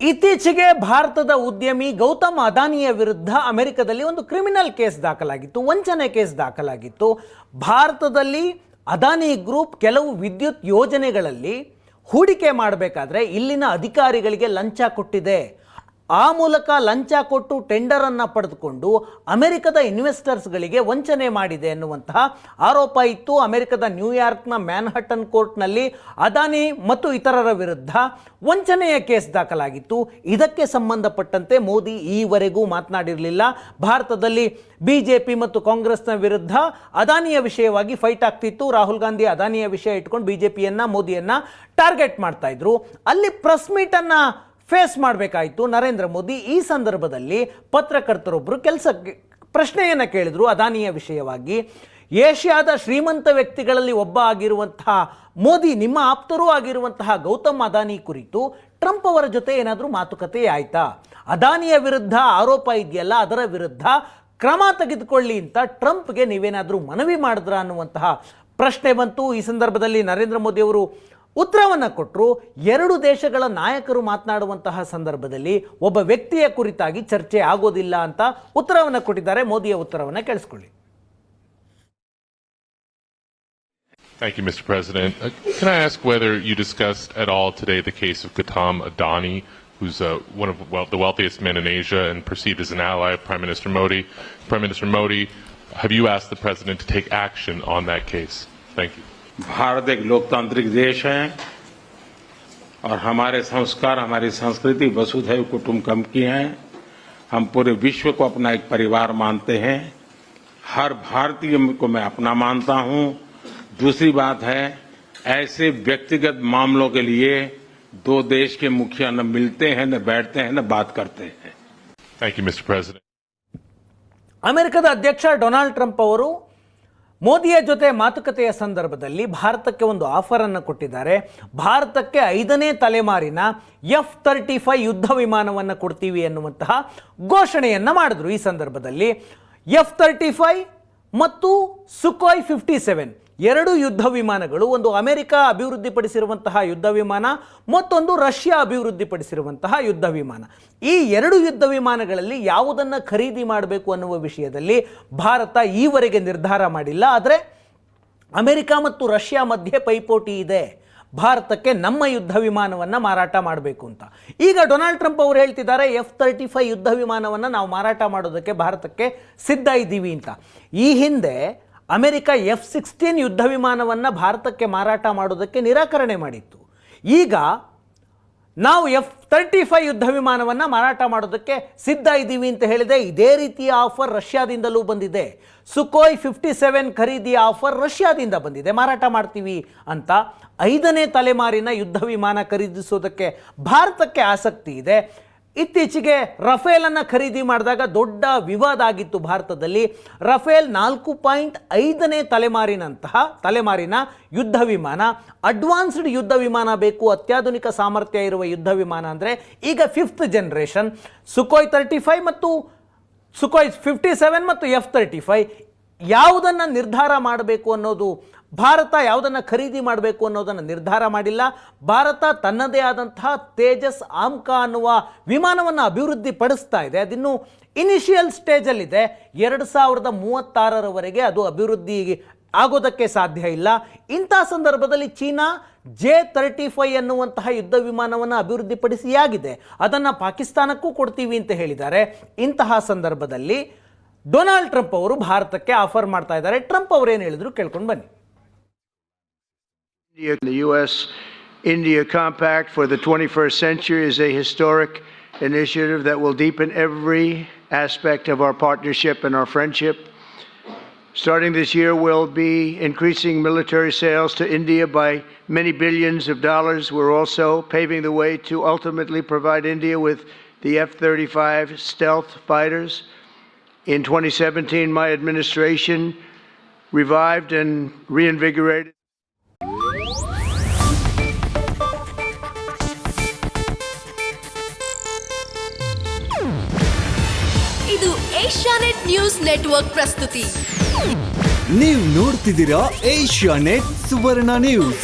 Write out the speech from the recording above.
ಇತ್ತೀಚೆಗೆ ಭಾರತದ ಉದ್ಯಮಿ ಗೌತಮ್ ಅದಾನಿಯ ವಿರುದ್ಧ ಅಮೆರಿಕದಲ್ಲಿ ಒಂದು ಕ್ರಿಮಿನಲ್ ಕೇಸ್ ದಾಖಲಾಗಿತ್ತು, ವಂಚನೆ ಕೇಸ್ ದಾಖಲಾಗಿತ್ತು. ಭಾರತದಲ್ಲಿ ಅದಾನಿ ಗ್ರೂಪ್ ಕೆಲವು ವಿದ್ಯುತ್ ಯೋಜನೆಗಳಲ್ಲಿ ಹೂಡಿಕೆ ಮಾಡಬೇಕಾದ್ರೆ ಇಲ್ಲಿನ ಅಧಿಕಾರಿಗಳಿಗೆ ಲಂಚ ಕೊಟ್ಟಿದೆ. ಆ ಮೂಲಕ ಲಂಚ ಕೊಟ್ಟು ಟೆಂಡರನ್ನು ಪಡೆದುಕೊಂಡು ಅಮೆರಿಕದ ಇನ್ವೆಸ್ಟರ್ಸ್ಗಳಿಗೆ ವಂಚನೆ ಮಾಡಿದೆ ಎನ್ನುವಂತಹ ಆರೋಪ ಇತ್ತು. ಅಮೆರಿಕದ ನ್ಯೂಯಾರ್ಕ್ನ ಮ್ಯಾನ್ಹಟನ್ ಕೋರ್ಟ್ನಲ್ಲಿ ಅದಾನಿ ಮತ್ತು ಇತರರ ವಿರುದ್ಧ ವಂಚನೆಯ ಕೇಸ್ ದಾಖಲಾಗಿತ್ತು. ಇದಕ್ಕೆ ಸಂಬಂಧಪಟ್ಟಂತೆ ಮೋದಿ ಈವರೆಗೂ ಮಾತನಾಡಿರಲಿಲ್ಲ. ಭಾರತದಲ್ಲಿ ಬಿಜೆಪಿ ಮತ್ತು ಕಾಂಗ್ರೆಸ್ನ ವಿರುದ್ಧ ಅದಾನಿಯ ವಿಷಯವಾಗಿ ಫೈಟ್ ಆಗ್ತಿತ್ತು. ರಾಹುಲ್ ಗಾಂಧಿ ಅದಾನಿಯ ವಿಷಯ ಇಟ್ಕೊಂಡು ಬಿಜೆಪಿಯನ್ನ ಮೋದಿಯನ್ನ ಟಾರ್ಗೆಟ್ ಮಾಡ್ತಾ ಇದ್ರು. ಅಲ್ಲಿ ಪ್ರೆಸ್ ಮೀಟನ್ನು ಫೇಸ್ ಮಾಡಬೇಕಾಯಿತು ನರೇಂದ್ರ ಮೋದಿ. ಈ ಸಂದರ್ಭದಲ್ಲಿ ಪತ್ರಕರ್ತರೊಬ್ಬರು ಪ್ರಶ್ನೆಯನ್ನು ಕೇಳಿದ್ರು ಅದಾನಿಯ ವಿಷಯವಾಗಿ. ಏಷ್ಯಾದ ಶ್ರೀಮಂತ ವ್ಯಕ್ತಿಗಳಲ್ಲಿ ಒಬ್ಬ ಆಗಿರುವಂತಹ ಮೋದಿ, ನಿಮ್ಮ ಆಪ್ತರೂ ಆಗಿರುವಂತಹ ಗೌತಮ್ ಅದಾನಿ ಕುರಿತು ಟ್ರಂಪ್ ಅವರ ಜೊತೆ ಏನಾದರೂ ಮಾತುಕತೆ ಆಯ್ತಾ? ಅದಾನಿಯ ವಿರುದ್ಧ ಆರೋಪ ಇದೆಯಲ್ಲ, ಅದರ ವಿರುದ್ಧ ಕ್ರಮ ತೆಗೆದುಕೊಳ್ಳಿ ಅಂತ ಟ್ರಂಪ್ಗೆ ನೀವೇನಾದರೂ ಮನವಿ ಮಾಡಿದ್ರ ಅನ್ನುವಂತಹ ಪ್ರಶ್ನೆ ಬಂತು. ಈ ಸಂದರ್ಭದಲ್ಲಿ ನರೇಂದ್ರ ಮೋದಿ ಅವರು ಉತ್ತರವನ್ನು ಕೊಟ್ಟರು. ಎರಡು ದೇಶಗಳ ನಾಯಕರು ಮಾತನಾಡುವಂತಹ ಸಂದರ್ಭದಲ್ಲಿ ಒಬ್ಬ ವ್ಯಕ್ತಿಯ ಕುರಿತಾಗಿ ಚರ್ಚೆ ಆಗೋದಿಲ್ಲ ಅಂತ ಉತ್ತರವನ್ನು ಕೊಟ್ಟಿದ್ದಾರೆ. ಮೋದಿಯ ಉತ್ತರವನ್ನು ಕೇಳಿಸ್ಕೊಳ್ಳಿ. Thank you, Mr. President. Can I ask whether you discussed at all today the case of Gautam Adani, who's one of the wealthiest men in Asia and perceived as an ally of Prime Minister Modi? Prime Minister Modi, have you asked the President to take action on that case? Thank you. Bharat एक लोकतांत्रिक देश है और हमारे संस्कार, हमारी संस्कृति वसुधैव कुटुंबकम की है. हम पूरे विश्व को अपना एक परिवार मानते हैं. हर भारतीय को मैं अपना मानता हूं. दूसरी बात है, ऐसे व्यक्तिगत मामलों के लिए दो देश के मुखिया न मिलते हैं, न बैठते हैं, न बात करते हैं. Thank you, Mr. President. ಅಮೆರಿಕದ ಅಧ್ಯಕ್ಷ ಡೊನಾಲ್ಡ್ ಟ್ರಂಪ್ ಅವರು ಮೋದಿಯ ಜೊತೆ ಮಾತುಕತೆಯ ಸಂದರ್ಭದಲ್ಲಿ ಭಾರತಕ್ಕೆ ಒಂದು ಆಫರ್ ಅನ್ನು ಕೊಟ್ಟಿದ್ದಾರೆ. ಭಾರತಕ್ಕೆ 5ನೇ ತಲೆಮಾರಿನ F-35 ಯುದ್ಧ ವಿಮಾನವನ್ನು ಕೊಡ್ತೀವಿ ಎನ್ನುವಂತಹ ಘೋಷಣೆಯನ್ನು ಮಾಡಿದ್ರು. ಈ ಸಂದರ್ಭದಲ್ಲಿ F-35 ಮತ್ತು ಸುಖೋಯ್ 57 ಎರಡು ಯುದ್ಧ ವಿಮಾನಗಳು, ಒಂದು ಅಮೆರಿಕ ಅಭಿವೃದ್ಧಿಪಡಿಸಿರುವಂತಹ ಯುದ್ಧ ವಿಮಾನ, ಮತ್ತೊಂದು ರಷ್ಯಾ ಅಭಿವೃದ್ಧಿಪಡಿಸಿರುವಂತಹ ಯುದ್ಧ ವಿಮಾನ. ಈ ಎರಡು ಯುದ್ಧ ವಿಮಾನಗಳಲ್ಲಿ ಯಾವುದನ್ನು ಖರೀದಿ ಮಾಡಬೇಕು ಅನ್ನುವ ವಿಷಯದಲ್ಲಿ ಭಾರತ ಈವರೆಗೆ ನಿರ್ಧಾರ ಮಾಡಿಲ್ಲ. ಆದರೆ ಅಮೆರಿಕ ಮತ್ತು ರಷ್ಯಾ ಮಧ್ಯೆ ಪೈಪೋಟಿ ಇದೆ. ಭಾರತಕ್ಕೆ ನಮ್ಮ ಯುದ್ಧ ವಿಮಾನವನ್ನು ಮಾರಾಟ ಮಾಡಬೇಕು ಅಂತ. ಈಗ ಡೊನಾಲ್ಡ್ ಟ್ರಂಪ್ ಅವರು ಹೇಳ್ತಿದ್ದಾರೆ F-35 ಯುದ್ಧ ವಿಮಾನವನ್ನು ನಾವು ಮಾರಾಟ ಮಾಡೋದಕ್ಕೆ ಭಾರತಕ್ಕೆ ಸಿದ್ಧ ಇದ್ದೀವಿ ಅಂತ. ಈ ಹಿಂದೆ ಅಮೆರಿಕ F-16 ಯುದ್ಧ ವಿಮಾನವನ್ನು ಭಾರತಕ್ಕೆ ಮಾರಾಟ ಮಾಡೋದಕ್ಕೆ ನಿರಾಕರಣೆ ಮಾಡಿತ್ತು. ಈಗ ನಾವು F-35 ಯುದ್ಧ ವಿಮಾನವನ್ನು ಮಾರಾಟ ಮಾಡೋದಕ್ಕೆ ಸಿದ್ಧ ಇದ್ದೀವಿ ಅಂತ ಹೇಳಿದೆ. ಇದೇ ರೀತಿಯ ಆಫರ್ ರಷ್ಯಾದಿಂದಲೂ ಬಂದಿದೆ. ಸುಖೋಯ್ 57 ಖರೀದಿಯ ಆಫರ್ ರಷ್ಯಾದಿಂದ ಬಂದಿದೆ, ಮಾರಾಟ ಮಾಡ್ತೀವಿ ಅಂತ. 5ನೇ ತಲೆಮಾರಿನ ಯುದ್ಧ ವಿಮಾನ ಖರೀದಿಸೋದಕ್ಕೆ ಭಾರತಕ್ಕೆ ಆಸಕ್ತಿ ಇದೆ. ಇತ್ತೀಚೆಗೆ ರಫೇಲನ್ನು ಖರೀದಿ ಮಾಡಿದಾಗ ದೊಡ್ಡ ವಿವಾದ ಆಗಿತ್ತು ಭಾರತದಲ್ಲಿ. ರಫೇಲ್ 4.5ನೇ ತಲೆಮಾರಿನ ಯುದ್ಧ ವಿಮಾನ, ಅಡ್ವಾನ್ಸ್ಡ್ ಯುದ್ಧ ವಿಮಾನ ಬೇಕು, ಅತ್ಯಾಧುನಿಕ ಸಾಮರ್ಥ್ಯ ಇರುವ ಯುದ್ಧ ವಿಮಾನ ಅಂದರೆ ಈಗ 5th ಜನರೇಷನ್ ಸುಖೋಯ್ 35 ಮತ್ತು ಸುಖೋಯ್ 57 ಮತ್ತು F-35 ಯಾವುದನ್ನು ನಿರ್ಧಾರ ಮಾಡಬೇಕು ಅನ್ನೋದು, ಭಾರತ ಯಾವುದನ್ನು ಖರೀದಿ ಮಾಡಬೇಕು ಅನ್ನೋದನ್ನು ನಿರ್ಧಾರ ಮಾಡಿಲ್ಲ. ಭಾರತ ತನ್ನದೇ ಆದಂತಹ ತೇಜಸ್ ಆಮ್ಕಾ ಅನ್ನುವ ವಿಮಾನವನ್ನು ಅಭಿವೃದ್ಧಿ ಪಡಿಸ್ತಾ ಇದೆ. ಅದಿನ್ನೂ ಇನಿಷಿಯಲ್ ಸ್ಟೇಜಲ್ಲಿದೆ. 2036ರವರೆಗೆ ಅದು ಅಭಿವೃದ್ಧಿ ಆಗೋದಕ್ಕೆ ಸಾಧ್ಯ ಇಲ್ಲ. ಇಂಥ ಸಂದರ್ಭದಲ್ಲಿ ಚೀನಾ J-35 ಅನ್ನುವಂತಹ ಯುದ್ಧ ವಿಮಾನವನ್ನು ಅಭಿವೃದ್ಧಿಪಡಿಸಿಯಾಗಿದೆ. ಅದನ್ನು ಪಾಕಿಸ್ತಾನಕ್ಕೂ ಕೊಡ್ತೀವಿ ಅಂತ ಹೇಳಿದ್ದಾರೆ. ಇಂತಹ ಸಂದರ್ಭದಲ್ಲಿ ಡೊನಾಲ್ಡ್ ಟ್ರಂಪ್ ಅವರು ಭಾರತಕ್ಕೆ ಆಫರ್ ಮಾಡ್ತಾ ಇದ್ದಾರೆ. ಟ್ರಂಪ್ ಅವರು ಏನು ಹೇಳಿದ್ರು ಕೇಳ್ಕೊಂಡು ಬನ್ನಿ. The U.S.-India Compact for the 21st century is a historic initiative that will deepen every aspect of our partnership and our friendship. Starting this year, we'll be increasing military sales to India by many billions of dollars. We're also paving the way to ultimately provide India with the F-35 stealth fighters. In 2017, my administration revived and reinvigorated ಇದು Asianet news network ಪ್ರಸ್ತುತಿ. ನೀವು ನೋಡ್ತಿದ್ದೀರಾ Asianet ಸುವರ್ಣ news.